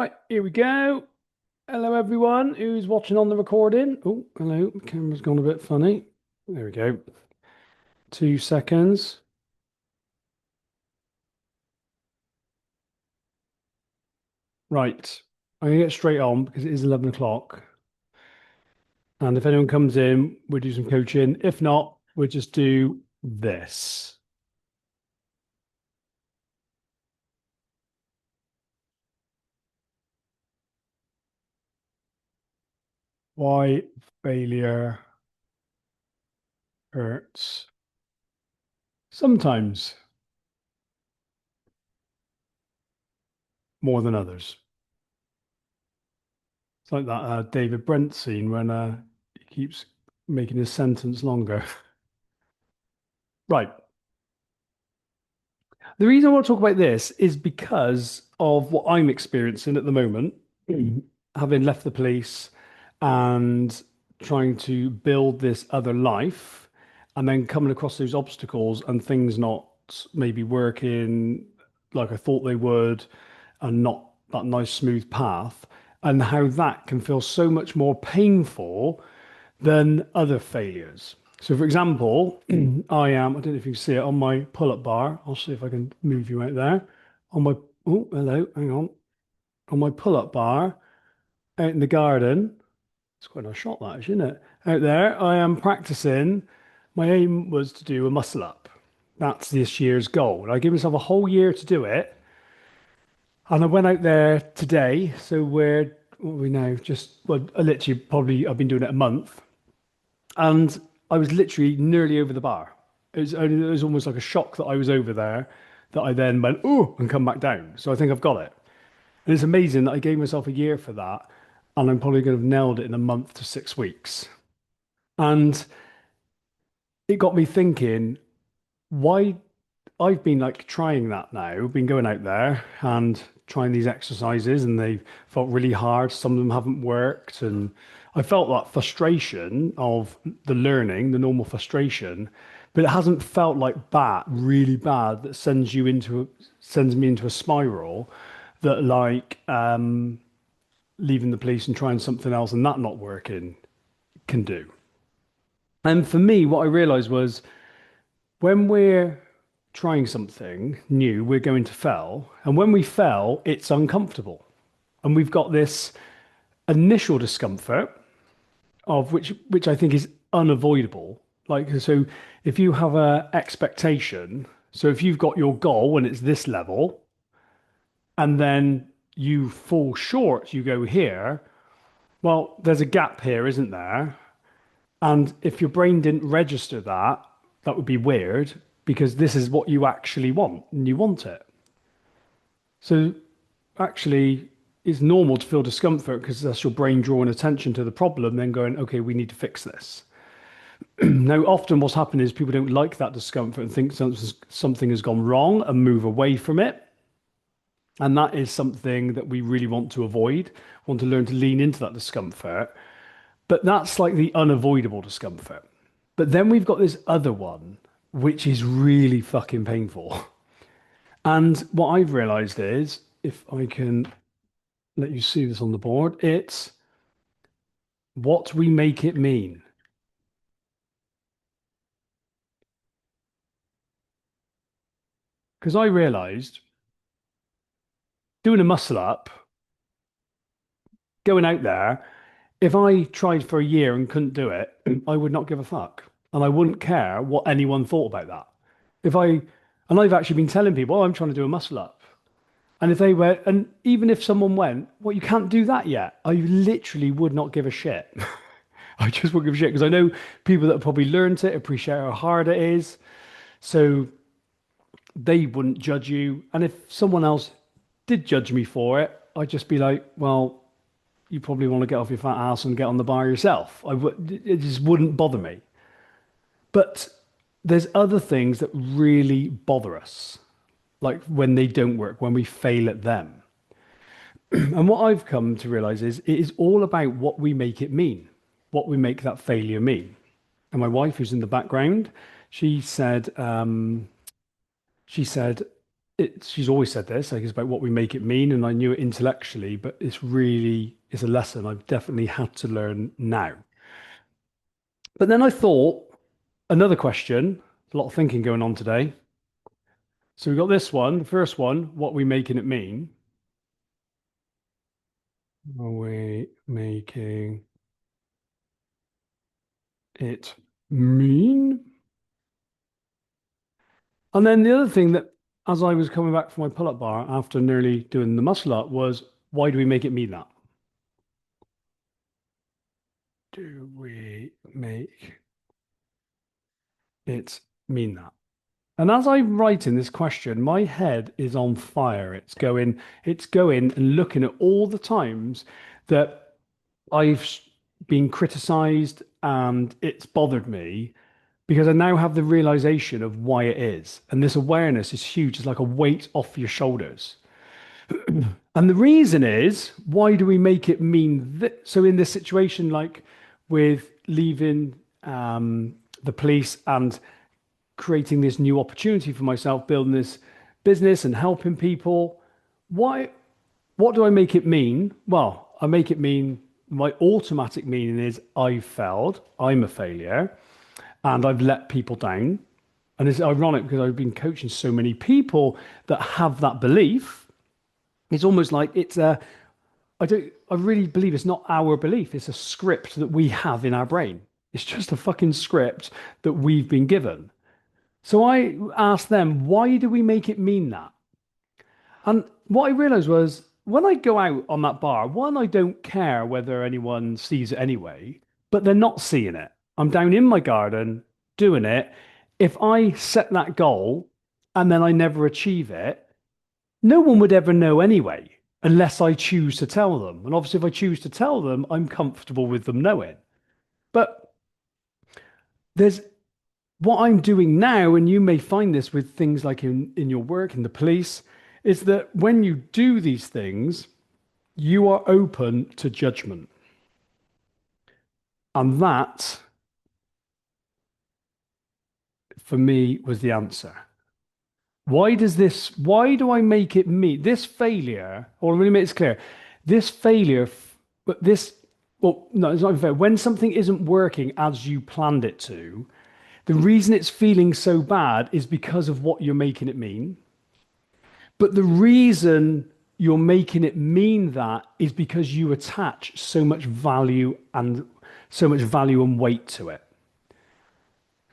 Right, here we go. Hello, everyone who's watching on the recording. Oh, hello. The camera's gone a bit funny. There we go. 2 seconds. Right. I'm going to get straight on because it is 11 o'clock. And if anyone comes in, we'll do some coaching. If not, we'll just do this. Why failure hurts sometimes more than others. It's like that David Brent scene when he keeps making his sentence longer. Right. The reason I want to talk about this is because of what I'm experiencing at the moment, having left the police and trying to build this other life, and then coming across those obstacles and things not maybe working like I thought they would, and not that nice smooth path, and how that can feel so much more painful than other failures. So, for example, I don't know if you can see it on my pull-up bar. I'll see if I can move you out there. On my, oh, hello, hang on. On my pull-up bar out in the garden, it's quite a nice shot, that is, isn't it? Out there, I am practicing. My aim was to do a muscle up. That's this year's goal. I gave myself a whole year to do it. And I went out there today. So what are we now? Well, I literally probably, I've been doing it a month. And I was literally nearly over the bar. It was almost like a shock that I was over there, that I then went, oh, and come back down. So I think I've got it. And it's amazing that I gave myself a year for that. And I'm probably going to have nailed it in a month to 6 weeks. And it got me thinking, why I've been like trying that now, been going out there and trying these exercises, and they felt really hard. Some of them haven't worked. And I felt that frustration of the learning, the normal frustration, but it hasn't felt like bad, really bad, that sends me into a spiral that like leaving the police and trying something else and that not working can do. And for me, what I realized was when we're trying something new, we're going to fail. And when we fail, it's uncomfortable. And we've got this initial discomfort of which I think is unavoidable. Like, so if you have a expectation, so if you've got your goal and it's this level, and then you fall short, you go here, well, there's a gap here, isn't there? And if your brain didn't register that, that would be weird because this is what you actually want and you want it. So actually, it's normal to feel discomfort because that's your brain drawing attention to the problem, then going, okay, we need to fix this. Now, often what's happened is people don't like that discomfort and think something has gone wrong and move away from it. And that is something that we really want to avoid, want to learn to lean into that discomfort. But that's like the unavoidable discomfort. But then we've got this other one, which is really fucking painful. And what I've realized is, if I can let you see this on the board, it's what we make it mean. Because I realized doing a muscle up, going out there, if I tried for a year and couldn't do it, I would not give a fuck. And I wouldn't care what anyone thought about that. If I, and I've actually been telling people, oh, I'm trying to do a muscle up. And if they were, and even if someone went, well, you can't do that yet, I literally would not give a shit. I just wouldn't give a shit because I know people that have probably learned it appreciate how hard it is. So they wouldn't judge you. And if someone else did judge me for it, I'd just be like, well, you probably want to get off your fat ass and get on the bar yourself. It just wouldn't bother me. But there's other things that really bother us, like when they don't work, when we fail at them. And what I've come to realize is it is all about what we make it mean, what we make that failure mean. And my wife, who's in the background, she said, she said, she's always said this, like it's about what we make it mean, and I knew it intellectually, but it's a lesson I've definitely had to learn now. But then I thought another question, a lot of thinking going on today. So we got this one, the first one, what we making it mean? Are we making it mean? And then the other thing that, as I was coming back from my pull-up bar after nearly doing the muscle up, was why do we make it mean that? Do we make it mean that? And as I'm writing this question, my head is on fire. It's going and looking at all the times that I've been criticized and it's bothered me because I now have the realization of why it is. And this awareness is huge. It's like a weight off your shoulders. And the reason is, why do we make it mean that? So in this situation, like with leaving the police and creating this new opportunity for myself, building this business and helping people, why, what do I make it mean? Well, I make it mean my automatic meaning is I've failed, I'm a failure, and I've let people down. And it's ironic because I've been coaching so many people that have that belief. It's almost like I really believe it's not our belief, it's a script that we have in our brain. It's just a fucking script that we've been given. So I asked them, why do we make it mean that? And what I realized was when I go out on that bar, one, I don't care whether anyone sees it anyway, but they're not seeing it. I'm down in my garden doing it. If I set that goal and then I never achieve it, no one would ever know anyway, unless I choose to tell them. And obviously, if I choose to tell them, I'm comfortable with them knowing. But there's what I'm doing now, and you may find this with things like in your work in the police, is that when you do these things, you are open to judgment. And that, for me, was the answer. Why do I make it me? This failure, or let me make this clear, this failure, but this, well, no, it's not fair. When something isn't working as you planned it to, the reason it's feeling so bad is because of what you're making it mean. But the reason you're making it mean that is because you attach so much value and weight to it.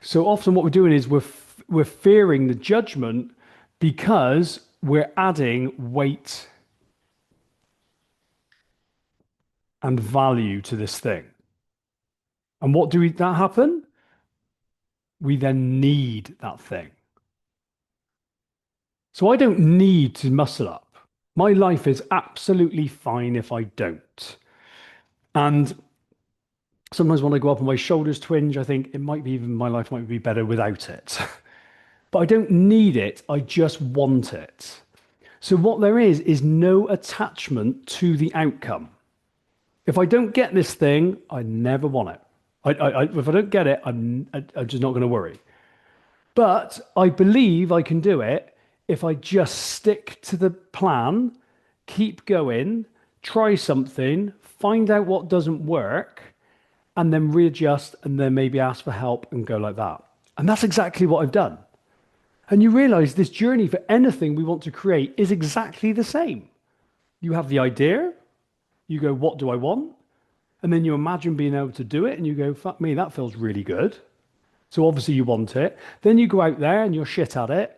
So often what we're doing is we're fearing the judgment because we're adding weight and value to this thing. And what do we that happen? We then need that thing. So I don't need to muscle up. My life is absolutely fine if I don't. And sometimes when I go up and my shoulders twinge, I think it might be even my life might be better without it. But I don't need it. I just want it. So what there is no attachment to the outcome. If I don't get this thing, I never want it. If I don't get it, I'm just not going to worry. But I believe I can do it if I just stick to the plan, keep going, try something, find out what doesn't work, and then readjust and then maybe ask for help and go like that. And that's exactly what I've done. And you realize this journey for anything we want to create is exactly the same. You have the idea, you go, what do I want? And then you imagine being able to do it and you go, fuck me, that feels really good. So obviously you want it. Then you go out there and you're shit at it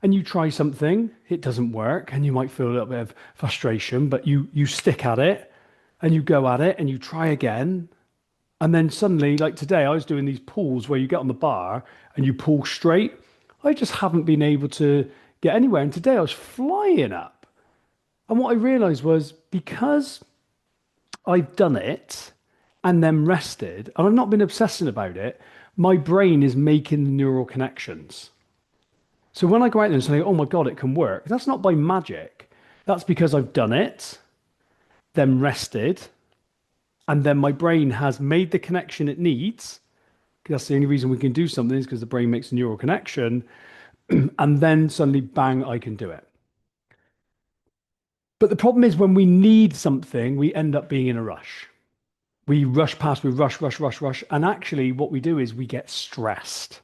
and you try something, it doesn't work, and you might feel a little bit of frustration, but you stick at it and you go at it and you try again. And then suddenly, like today, I was doing these pulls where you get on the bar and you pull straight. I just haven't been able to get anywhere. And today I was flying up. And what I realized was because I've done it and then rested, and I've not been obsessing about it, my brain is making the neural connections. So when I go out there and say, oh my God, it can work, that's not by magic. That's because I've done it, then rested, and then my brain has made the connection it needs. That's the only reason we can do something is because the brain makes a neural connection. And then suddenly, bang, I can do it. But the problem is when we need something, we end up being in a rush. We rush past, we rush, rush, rush, rush. And actually, what we do is we get stressed.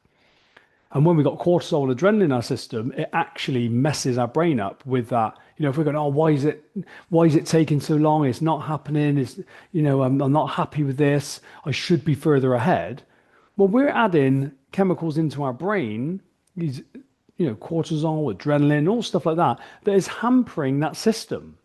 And when we got cortisol, adrenaline in our system, it actually messes our brain up with that. If we're going, oh, why is it taking so long? It's not happening. I'm not happy with this. I should be further ahead. Well, we're adding chemicals into our brain, these, cortisol, adrenaline, all stuff like that, that is hampering that system.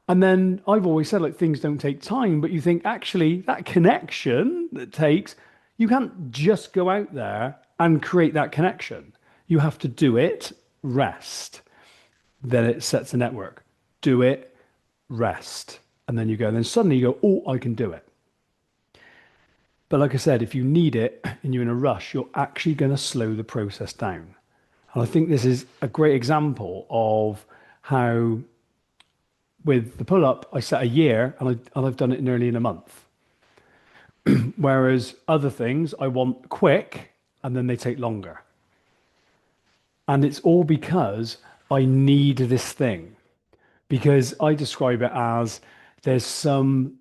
And then I've always said, like, things don't take time, but you think actually that connection that takes, you can't just go out there and create that connection. You have to do it, rest. Then it sets a network. Do it, rest. And then you go, and then suddenly you go, oh, I can do it. But like I said, if you need it and you're in a rush, you're actually going to slow the process down. And I think this is a great example of how with the pull up, I set a year and I've done it nearly in a month. Whereas other things I want quick and then they take longer. And it's all because I need this thing. Because I describe it as there's some,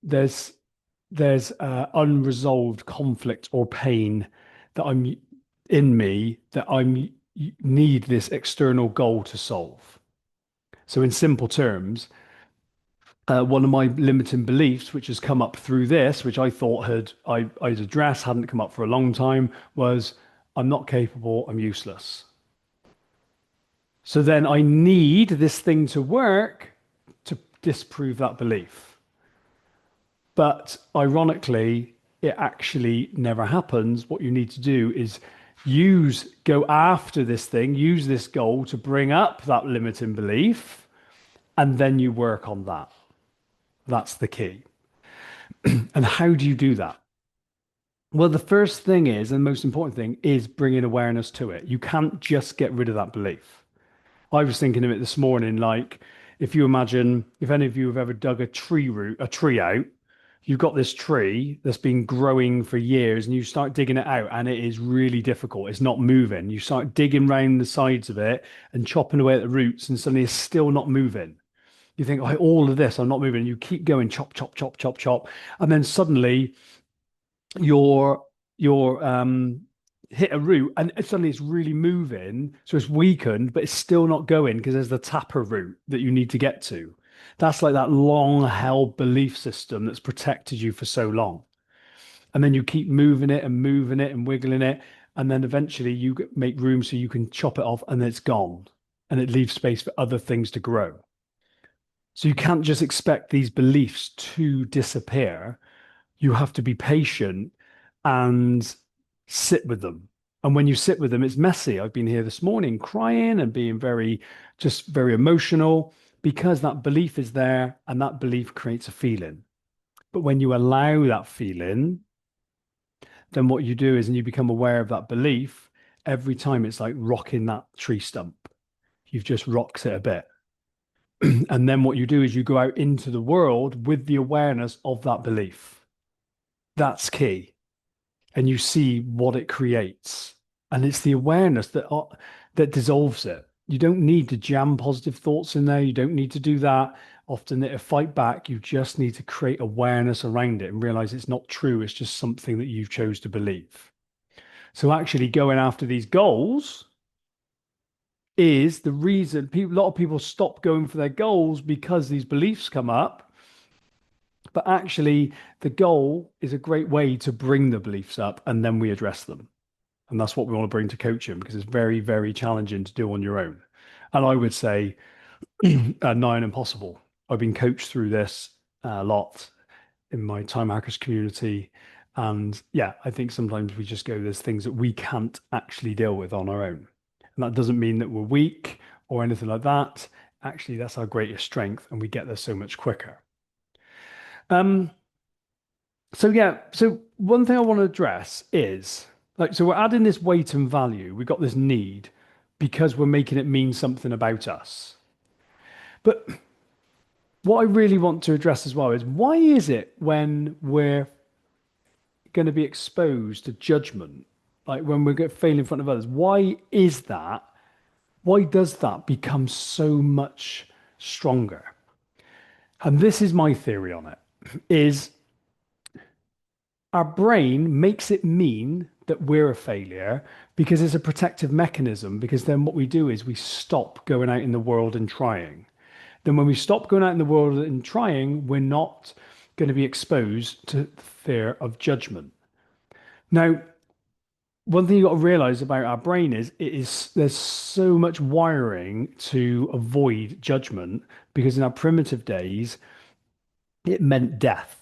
there's, there's unresolved conflict or pain that I'm in me that I'm need this external goal to solve. So in simple terms, one of my limiting beliefs, which has come up through this, which I thought I'd addressed, hadn't come up for a long time, was I'm not capable, I'm useless. So then I need this thing to work to disprove that belief. But ironically, it actually never happens. What you need to do is go after this thing, use this goal to bring up that limiting belief, and then you work on that. That's the key. And how do you do that? Well, the first thing is, and the most important thing is bringing awareness to it. You can't just get rid of that belief. I was thinking of it this morning, like if you imagine, if any of you have ever dug a tree out, you've got this tree that's been growing for years and you start digging it out and it is really difficult. It's not moving. You start digging around the sides of it and chopping away at the roots and suddenly it's still not moving. You think, oh, all of this, I'm not moving. You keep going, chop, chop, chop, chop, chop. And then suddenly you're hit a root and suddenly it's really moving. So it's weakened, but it's still not going because there's the tapper root that you need to get to. That's like that long held belief system that's protected you for so long. And then you keep moving it and wiggling it. And then eventually make room so you can chop it off and it's gone. And it leaves space for other things to grow. So you can't just expect these beliefs to disappear. You have to be patient and sit with them. And when you sit with them, it's messy. I've been here this morning crying and being just very emotional because that belief is there and that belief creates a feeling. But when you allow that feeling, then what you do is, and you become aware of that belief, every time it's like rocking that tree stump. You've just rocked it a bit. And then what you do is you go out into the world with the awareness of that belief. That's key. And you see what it creates. And it's the awareness that dissolves it. You don't need to jam positive thoughts in there. You don't need to do that. Often it'll fight back. You just need to create awareness around it and realize it's not true. It's just something that you've chose to believe. So actually going after these goals is the reason a lot of people stop going for their goals because these beliefs come up. But actually, the goal is a great way to bring the beliefs up and then we address them. And that's what we want to bring to coaching because it's very, very challenging to do on your own. And I would say nigh on impossible. I've been coached through this a lot in my time hackers community. And yeah, I think sometimes we just go, there's things that we can't actually deal with on our own. And that doesn't mean that we're weak or anything like that. Actually, that's our greatest strength and we get there so much quicker. Um, so one thing I want to address is like, so we're adding this weight and value. We've got this need because we're making it mean something about us. But what I really want to address as well is why is it when we're going to be exposed to judgment, like when we get fail in front of others, why is that? Why does that become so much? stronger. And this is my theory on it, is our brain makes it mean that we're a failure because it's a protective mechanism. Because then what we do is we stop going out in the world and trying. Then when we stop going out in the world and trying, we're not going to be exposed to fear of judgment. Now, one thing you've got to realize about our brain is there's so much wiring to avoid judgment because in our primitive days, it meant death.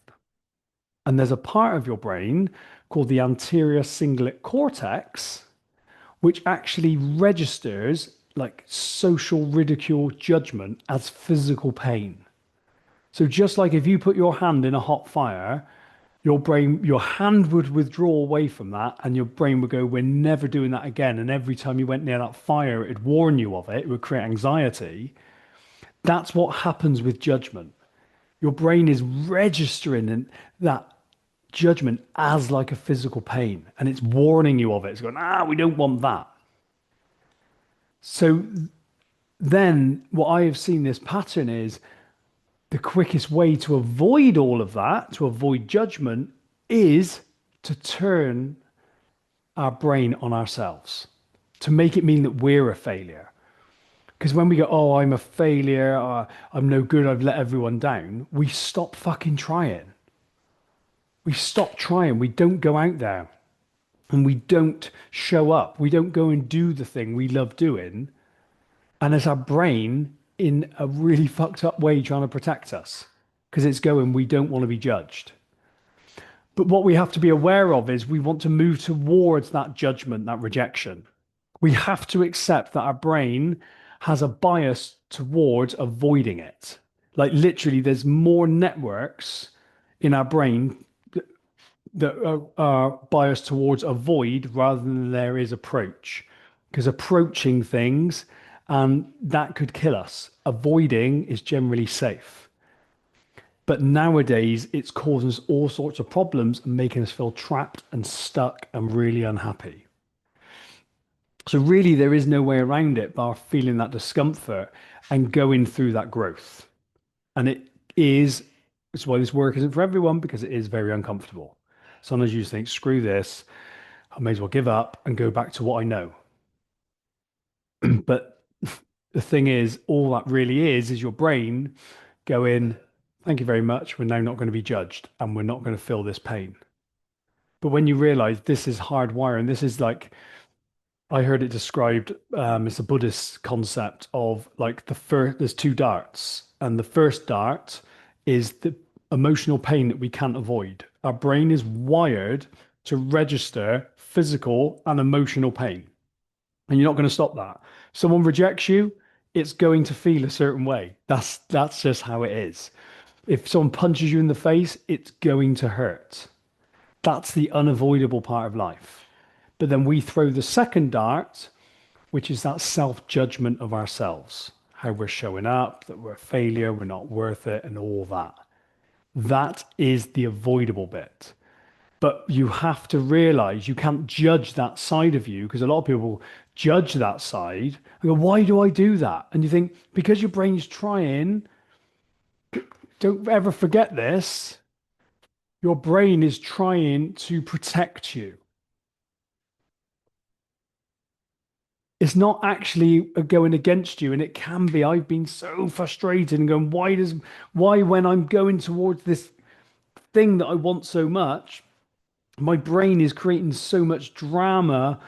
And there's a part of your brain called the anterior cingulate cortex, which actually registers like social ridicule judgment as physical pain. So just like if you put your hand in a hot fire, your brain, your hand would withdraw away from that, and your brain would go, "We're never doing that again." And every time you went near that fire, it'd warn you of it, it would create anxiety. That's what happens with judgment. Your brain is registering that judgment as like a physical pain, and it's warning you of it. It's going, we don't want that. So then what I have seen this pattern is the quickest way to avoid all of that, to avoid judgment, is to turn our brain on ourselves, to make it mean that we're a failure. Because when we go, "Oh, I'm a failure, or I'm no good, I've let everyone down," we stop fucking trying. We stop trying. We don't go out there and we don't show up. We don't go and do the thing we love doing. And it's our brain in a really fucked up way trying to protect us because it's going, we don't want to be judged. But what we have to be aware of is we want to move towards that judgment, that rejection. We have to accept that our brain has a bias towards avoiding it. Like literally, there's more networks in our brain that are biased towards avoid rather than there is approach. Because approaching things, and that could kill us. Avoiding is generally safe. But nowadays, it's causing us all sorts of problems and making us feel trapped and stuck and really unhappy. So, really, there is no way around it bar feeling that discomfort and going through that growth. And it's why this work isn't for everyone because it is very uncomfortable. Sometimes you just think, screw this, I may as well give up and go back to what I know. But the thing is, all that really is your brain going, "Thank you very much. We're now not going to be judged and we're not going to feel this pain." But when you realize this is hardwiring, this is like, I heard it described, it's a Buddhist concept of like there's two darts, and the first dart is the emotional pain that we can't avoid. Our brain is wired to register physical and emotional pain, and you're not going to stop that. Someone rejects you, it's going to feel a certain way. That's just how it is. If someone punches you in the face, it's going to hurt. That's the unavoidable part of life. But then we throw the second dart, which is that self-judgment of ourselves, how we're showing up, that we're a failure, we're not worth it, and all that. That is the avoidable bit. But you have to realize you can't judge that side of you because a lot of people judge that side and go, "Why do I do that?" And you think, because your brain's trying, don't ever forget this, your brain is trying to protect you. It's not actually going against you, and it can be. I've been so frustrated and going, why when I'm going towards this thing that I want so much, my brain is creating so much drama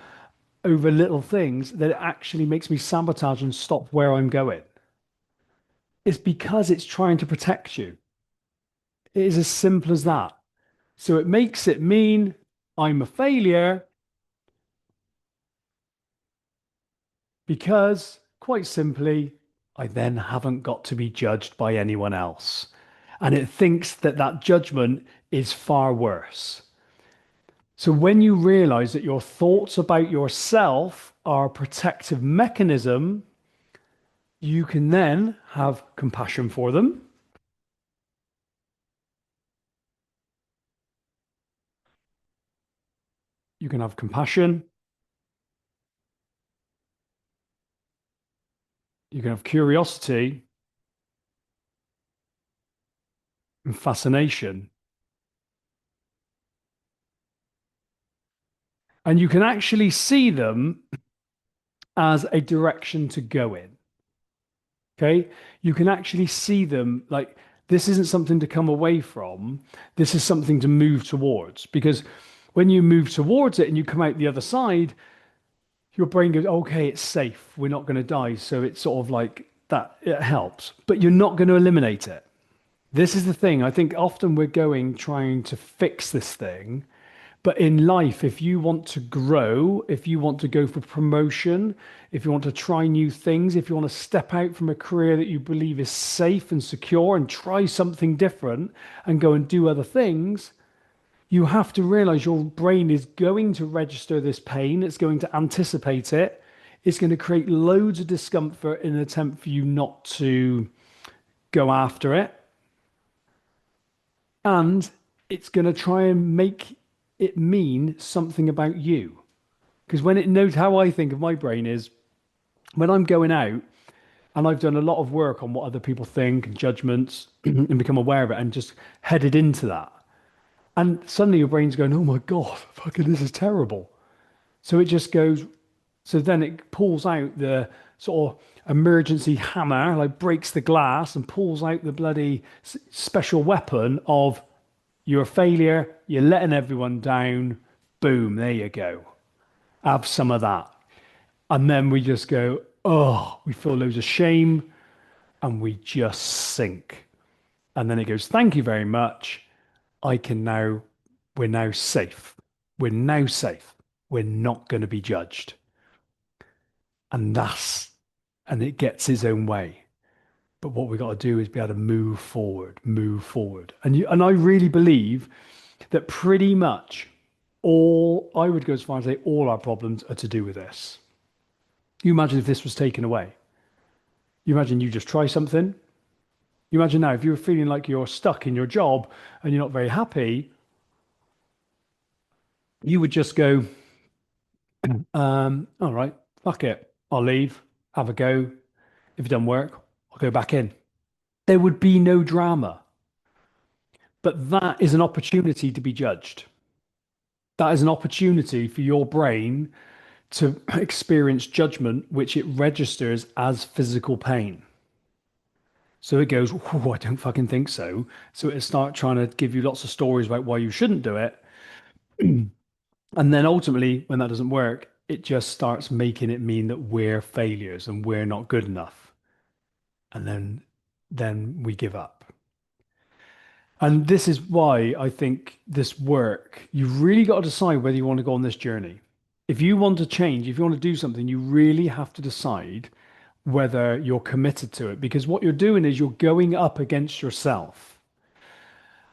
over little things that it actually makes me sabotage and stop where I'm going. It's because it's trying to protect you. It is as simple as that. So it makes it mean I'm a failure because, quite simply, I then haven't got to be judged by anyone else. And it thinks that that judgment is far worse. So when you realize that your thoughts about yourself are a protective mechanism, you can then have compassion for them. You can have compassion. You can have curiosity. and fascination. And you can actually see them as a direction to go in. Okay. You can actually see them like this isn't something to come away from. This is something to move towards. Because when you move towards it and you come out the other side, your brain goes, okay, it's safe. We're not going to die. So it's sort of like that, it helps, but you're not going to eliminate it. This is the thing. I think often we're going trying to fix this thing. But in life, if you want to grow, if you want to go for promotion, if you want to try new things, if you want to step out from a career that you believe is safe and secure and try something different and go and do other things, you have to realize your brain is going to register this pain. It's going to anticipate it. It's going to create loads of discomfort in an attempt for you not to go after it. And it's going to try and make it mean something about you. Because when it knows how I think of my brain is when I'm going out and I've done a lot of work on what other people think and judgments and become aware of it and just headed into that. And suddenly your brain's going, oh my God, fucking this is terrible. So it just goes, so then it pulls out the sort of emergency hammer, like breaks the glass and pulls out the bloody special weapon of you're a failure, you're letting everyone down. Boom, there you go. Have some of that. And then we just go, oh, we feel loads of shame and we just sink. And then it goes, thank you very much. I can now, we're now safe. We're now safe. We're not going to be judged. And and it gets its own way. But what we got to do is be able to move forward, move forward. And I really believe that pretty much I would go as far as say all our problems are to do with this. You imagine if this was taken away. You imagine you just try something. You imagine now if you were feeling like you're stuck in your job and you're not very happy, you would just go, all right, fuck it. I'll leave, have a go. If it doesn't work, I'll go back in. There would be no drama. But that is an opportunity to be judged. That is an opportunity for your brain to experience judgment, which it registers as physical pain. So it goes, oh, I don't fucking think so. So it start trying to give you lots of stories about why you shouldn't do it. And then ultimately, when that doesn't work, it just starts making it mean that we're failures and we're not good enough. And then we give up. And this is why I think this work, you've really got to decide whether you want to go on this journey. If you want to change, if you want to do something, you really have to decide whether you're committed to it. Because what you're doing is you're going up against yourself.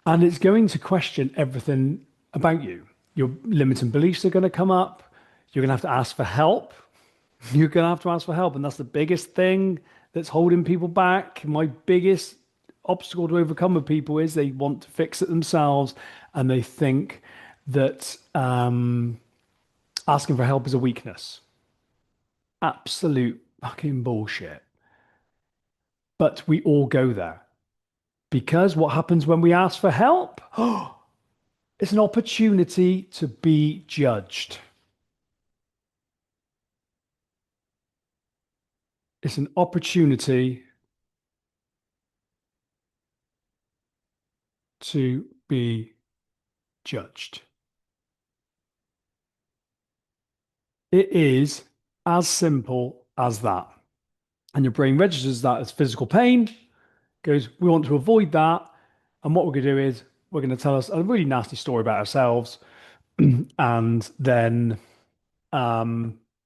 And it's going to question everything about you. Your limiting beliefs are going to come up. You're going to have to ask for help. You're going to have to ask for help. And that's the biggest thing that's holding people back. My biggest obstacle to overcome with people is they want to fix it themselves and they think that asking for help is a weakness. Absolute fucking bullshit. But we all go there because what happens when we ask for help? It's an opportunity to be judged. It's an opportunity to be judged. It is as simple as that. And your brain registers that as physical pain, goes, we want to avoid that. And what we're going to do is we're going to tell us a really nasty story about ourselves. And then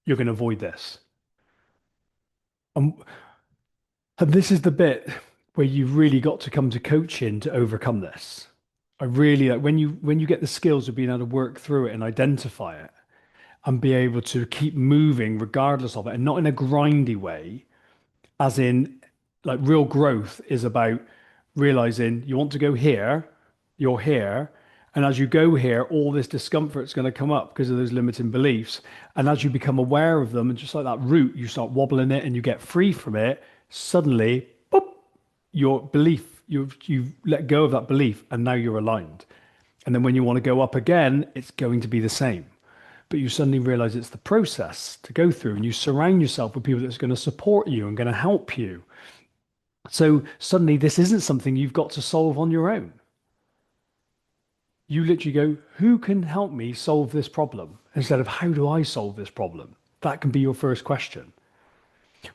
you're going to avoid this. And, and this is the bit where you've really got to come to coaching to overcome this. I really like when you get the skills of being able to work through it and identify it and be able to keep moving regardless of it and not in a grindy way, as in like real growth is about realizing you want to go here, you're here, and as you go here, all this discomfort is going to come up because of those limiting beliefs. And as you become aware of them, and just like that root, you start wobbling it and you get free from it, suddenly, boop, you've let go of that belief and now you're aligned. And then when you want to go up again, it's going to be the same. But you suddenly realize it's the process to go through, and you surround yourself with people that's going to support you and going to help you. So suddenly this isn't something you've got to solve on your own. You literally go, who can help me solve this problem? Instead of how do I solve this problem? That can be your first question.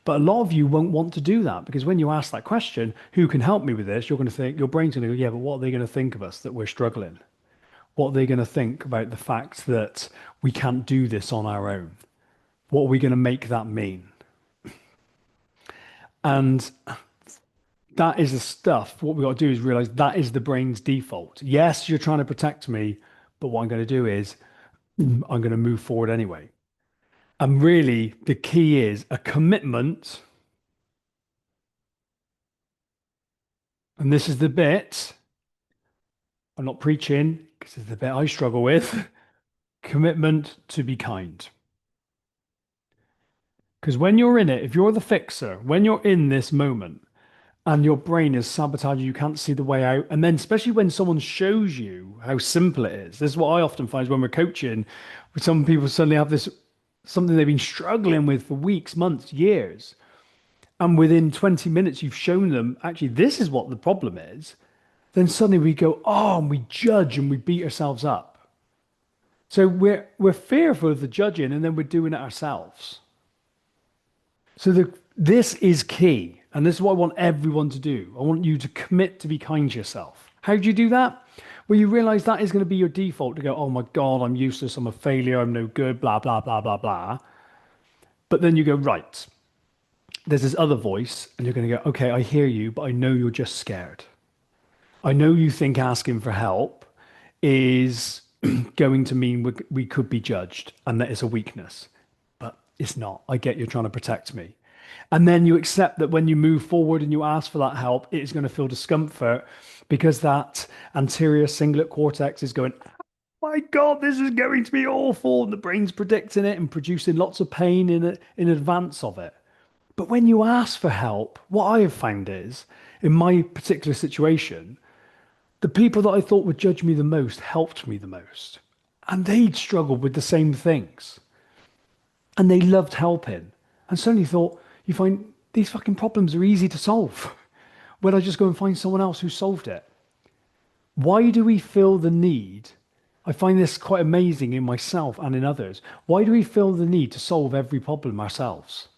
But a lot of you won't want to do that because when you ask that question, who can help me with this? You're going to think, your brain's going to go, yeah, but what are they going to think of us that we're struggling? What are they going to think about the fact that we can't do this on our own? What are we going to make that mean? And that is the stuff. What we got to do is realize that is the brain's default. Yes, you're trying to protect me, but what I'm going to do is I'm going to move forward anyway. And really, the key is a commitment. And this is the bit I'm not preaching because it's the bit I struggle with. Commitment to be kind. Because when you're in it, if you're the fixer, when you're in this moment and your brain is sabotaging, you can't see the way out. And then, especially when someone shows you how simple it is, this is what I often find is when we're coaching, some people suddenly have this something they've been struggling with for weeks, months, years. And within 20 minutes, you've shown them actually this is what the problem is. Then suddenly we go, oh, and we judge and we beat ourselves up. So we're fearful of the judging and then we're doing it ourselves. So this is key. And this is what I want everyone to do. I want you to commit to be kind to yourself. How do you do that? Well, you realize that is going to be your default to go, oh my God, I'm useless, I'm a failure, I'm no good, blah, blah, blah, blah, blah. But then you go, right, there's this other voice, and you're going to go, okay, I hear you, but I know you're just scared. I know you think asking for help is going to mean we could be judged and that it's a weakness, but it's not. I get you're trying to protect me. And then you accept that when you move forward and you ask for that help, it is going to feel discomfort because that anterior cingulate cortex is going, my God, this is going to be awful. And the brain's predicting it and producing lots of pain in advance of it. But when you ask for help, what I have found is, in my particular situation, the people that I thought would judge me the most helped me the most. And they'd struggled with the same things. And they loved helping. And suddenly thought, you find these fucking problems are easy to solve when I just go and find someone else who solved it. Why do we feel the need? I find this quite amazing in myself and in others. Why do we feel the need to solve every problem ourselves?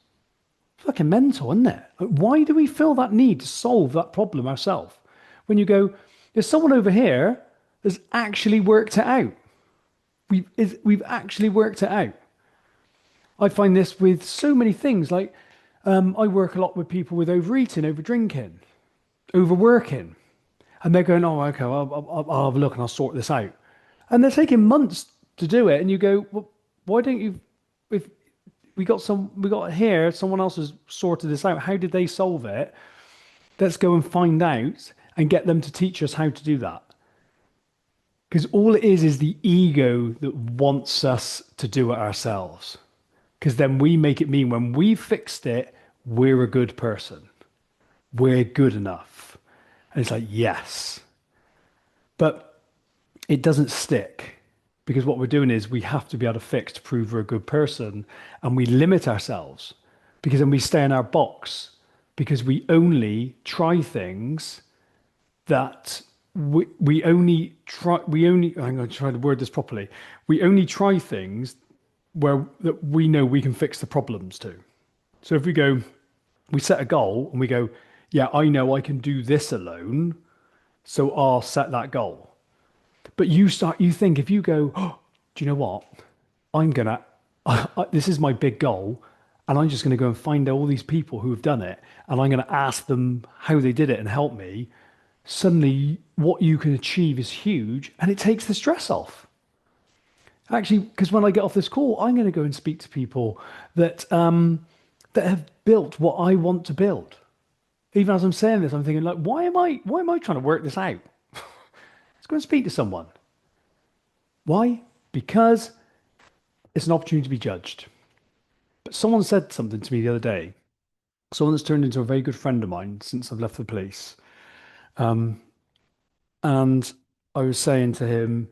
Fucking mental, isn't it? Like, why do we feel that need to solve that problem ourselves? When you go, there's someone over here that's actually worked it out. We've actually worked it out. I find this with so many things. Like, I work a lot with people with overeating, over drinking, overworking. And they're going, oh, okay, I'll have a look and I'll sort this out. And they're taking months to do it. And you go, well, why don't you, if we got here, someone else has sorted this out. How did they solve it? Let's go and find out and get them to teach us how to do that. Because all it is the ego that wants us to do it ourselves. Because then we make it mean when we fixed it, we're a good person. We're good enough. And it's like, yes. But it doesn't stick. Because what we're doing is we have to be able to fix to prove we're a good person. And we limit ourselves. Because then we stay in our box. Because we only try things that we only try, I'm going to try to word this properly. We only try things where that we know we can fix the problems to. So if we set a goal and we go, yeah, I know I can do this alone, so I'll set that goal. But you think if you go, oh, do you know what? This is my big goal, and I'm just going to go and find all these people who have done it, and I'm going to ask them how they did it and help me. Suddenly, what you can achieve is huge, and it takes the stress off. Actually, because when I get off this call, I'm going to go and speak to people that that have built what I want to build. Even as I'm saying this, I'm thinking like, why am I trying to work this out? Let's go and speak to someone. Why? Because it's an opportunity to be judged. But someone said something to me the other day. Someone that's turned into a very good friend of mine since I've left the police. And I was saying to him,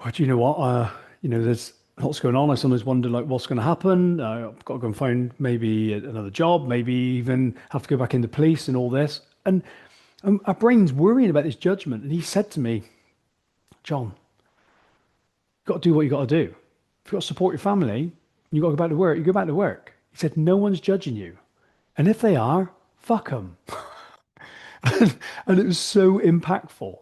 oh, do you know what? There's lots going on. I sometimes wonder like what's going to happen. I've got to go and find maybe another job, maybe even have to go back into police and all this. And our brain's worrying about this judgment. And he said to me, John, you've got to do what you got to do. If you've got to support your family, you got to go back to work. You go back to work. He said, no one's judging you. And if they are, fuck them. And it was so impactful.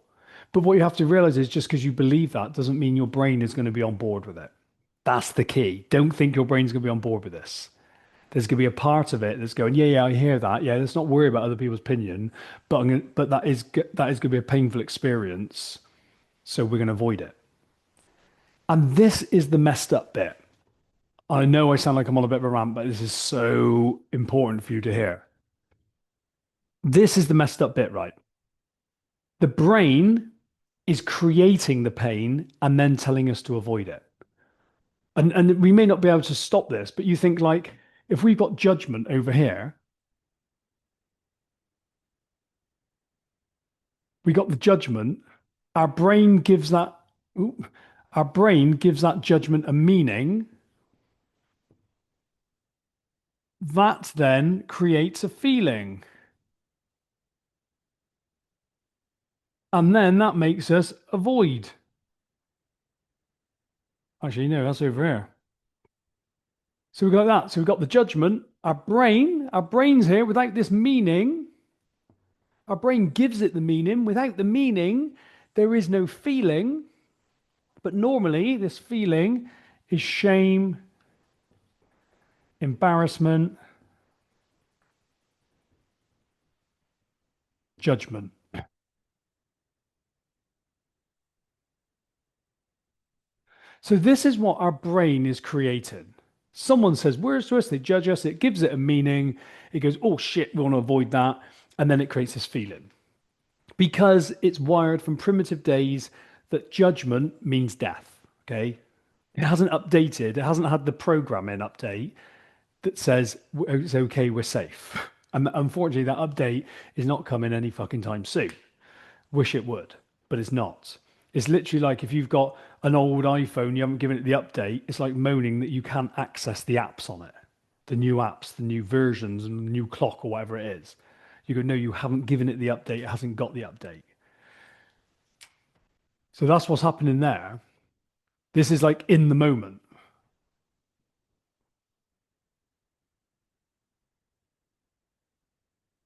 But what you have to realize is just because you believe that doesn't mean your brain is going to be on board with it. That's the key. Don't think your brain's going to be on board with this. There's going to be a part of it that's going, yeah, yeah, I hear that. Yeah, let's not worry about other people's opinion, but but that is going to be a painful experience, so we're going to avoid it. And this is the messed up bit. I know I sound like I'm on a bit of a rant, but this is so important for you to hear. This is the messed up bit, right? The brain is creating the pain and then telling us to avoid it. And we may not be able to stop this, but you think like if we've got judgment over here, we got the judgment, our brain gives that ooh, our brain gives that judgment a meaning. That then creates a feeling. And then that makes us avoid. Actually, no, that's over here. So we got that. So we've got the judgment. Our brain's here without this meaning. Our brain gives it the meaning. Without the meaning, there is no feeling. But normally, this feeling is shame, embarrassment, judgment. So this is what our brain is creating. Someone says words to us, they judge us, it gives it a meaning. It goes, oh shit, we want to avoid that. And then it creates this feeling. Because it's wired from primitive days that judgment means death. Okay. It hasn't updated, it hasn't had the programming update that says it's okay, we're safe. And unfortunately, that update is not coming any fucking time soon. Wish it would, but it's not. It's literally like if you've got an old iPhone, you haven't given it the update, it's like moaning that you can't access the apps on it, the new apps, the new versions, and the new clock or whatever it is. You go, no, you haven't given it the update, it hasn't got the update. So that's what's happening there. This is like in the moment.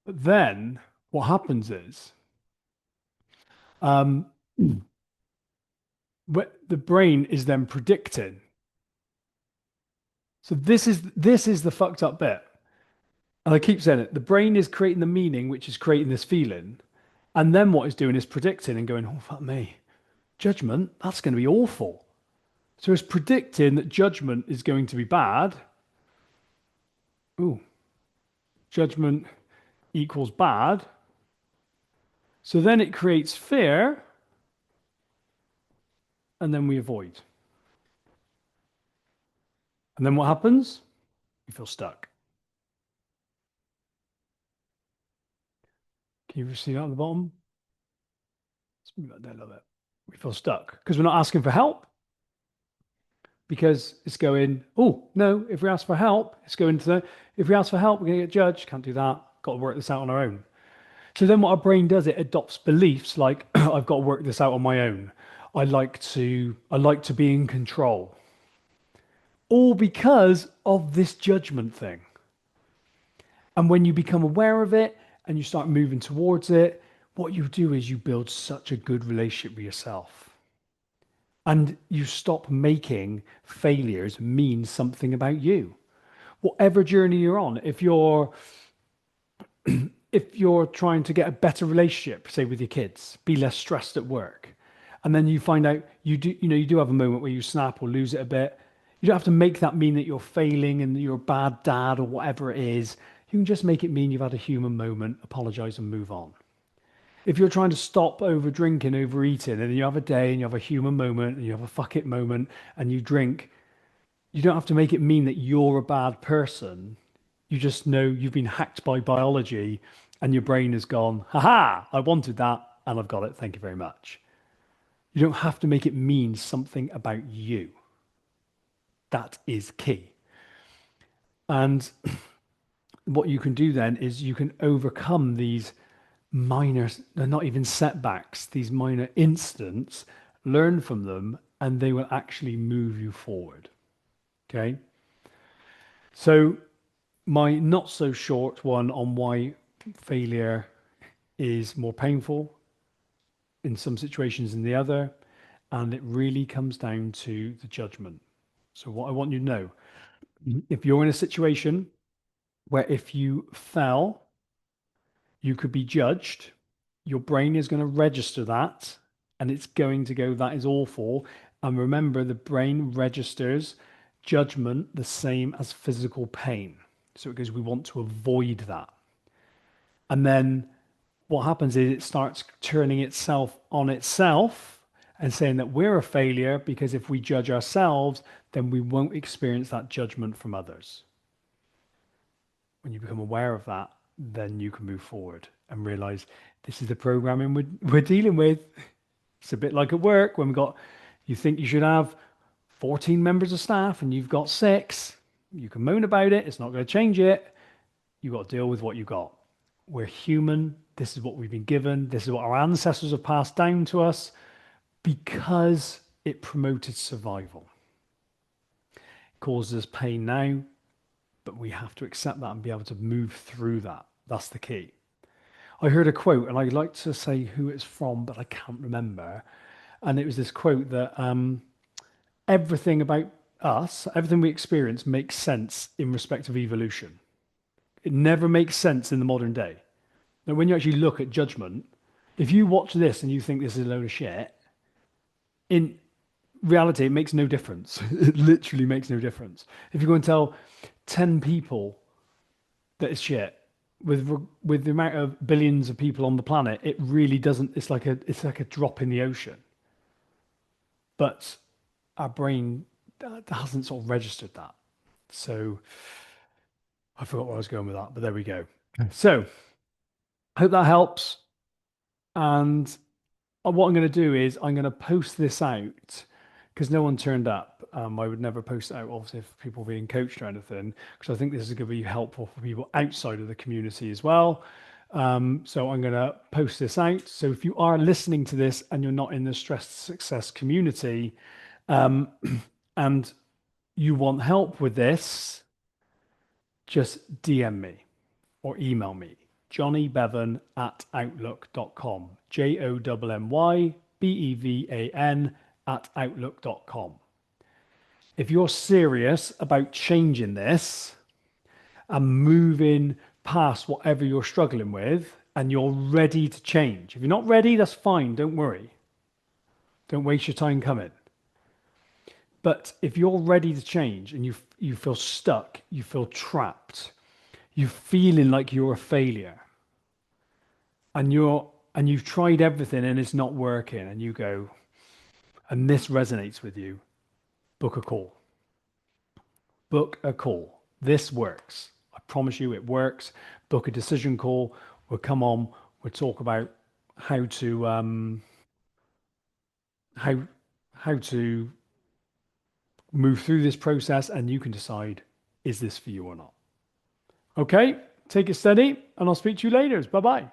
But then what happens is um, the brain is then predicting. So this is the fucked up bit. And I keep saying it. The brain is creating the meaning, which is creating this feeling. And then what it's doing is predicting and going, oh, fuck me. Judgment, that's going to be awful. So it's predicting that judgment is going to be bad. Ooh, judgment equals bad. So then it creates fear. And then we avoid. And then what happens? We feel stuck. Can you see that at the bottom? Let's move that down a little bit. We feel stuck because we're not asking for help. Because it's going, oh, no, if we ask for help, it's going to, if we ask for help, we're going to get judged. Can't do that. Got to work this out on our own. So then what our brain does, it adopts beliefs like, I've got to work this out on my own. I like to be in control. All because of this judgment thing. And when you become aware of it and you start moving towards it, what you do is you build such a good relationship with yourself. And you stop making failures mean something about you. Whatever journey you're on, if you're trying to get a better relationship, say with your kids, be less stressed at work, and then you find out you do have a moment where you snap or lose it a bit, you don't have to make that mean that you're failing and that you're a bad dad or whatever it is. You can just make it mean you've had a human moment, apologize and move on. If you're trying to stop over drinking, overeating, and then you have a day and you have a human moment and you have a fuck it moment and you drink, you don't have to make it mean that you're a bad person. You just know you've been hacked by biology And your brain has gone, haha, I wanted that and I've got it. Thank you very much. You don't have to make it mean something about you. That is key. And what you can do then is you can overcome these minor, they're not even setbacks, these minor incidents, learn from them, and they will actually move you forward. Okay. So, my not so short one on why failure is more painful in some situations than the other. And it really comes down to the judgment. So, what I want you to know, if you're in a situation where if you fell, you could be judged, your brain is going to register that and it's going to go, that is awful. And remember, the brain registers judgment the same as physical pain. So it goes, we want to avoid that. And then what happens is it starts turning itself on itself and saying that we're a failure because if we judge ourselves, then we won't experience that judgment from others. When you become aware of that, then you can move forward and realize this is the programming we're dealing with. It's a bit like at work when you think you should have 14 members of staff and you've got six. You can moan about it, it's not going to change it. You've got to deal with what you got. We're human. This is what we've been given. This is what our ancestors have passed down to us because it promoted survival. It causes us pain now, but we have to accept that and be able to move through that. That's the key. I heard a quote, and I'd like to say who it's from, but I can't remember. And it was this quote that everything about us, everything we experience, makes sense in respect of evolution. It never makes sense in the modern day. Now, when you actually look at judgment, if you watch this and you think this is a load of shit, in reality, it makes no difference. It literally makes no difference. If you go and tell 10 people that it's shit, with the amount of billions of people on the planet, it really doesn't. It's like a drop in the ocean. But our brain hasn't sort of registered that. So I forgot where I was going with that, but there we go. So I hope that helps. And what I'm going to do is I'm going to post this out because no one turned up. I would never post it out, obviously, if people are being coached or anything, because I think this is going to be helpful for people outside of the community as well. So I'm going to post this out. So if you are listening to this and you're not in the stress success community, and you want help with this, just DM me or email me, johnnybevan@outlook.com, JONNYBEVAN@outlook.com. If you're serious about changing this and moving past whatever you're struggling with and you're ready to change, if you're not ready, that's fine. Don't worry. Don't waste your time coming. But if you're ready to change and you feel stuck, you feel trapped, you're feeling like you're a failure, and you've tried everything and it's not working, and you go, and this resonates with you, book a call. Book a call. This works. I promise you it works. Book a decision call. We'll come on. We'll talk about how to how how to move through this process, and you can decide, is this for you or not? Okay, take it steady, and I'll speak to you later. Bye bye.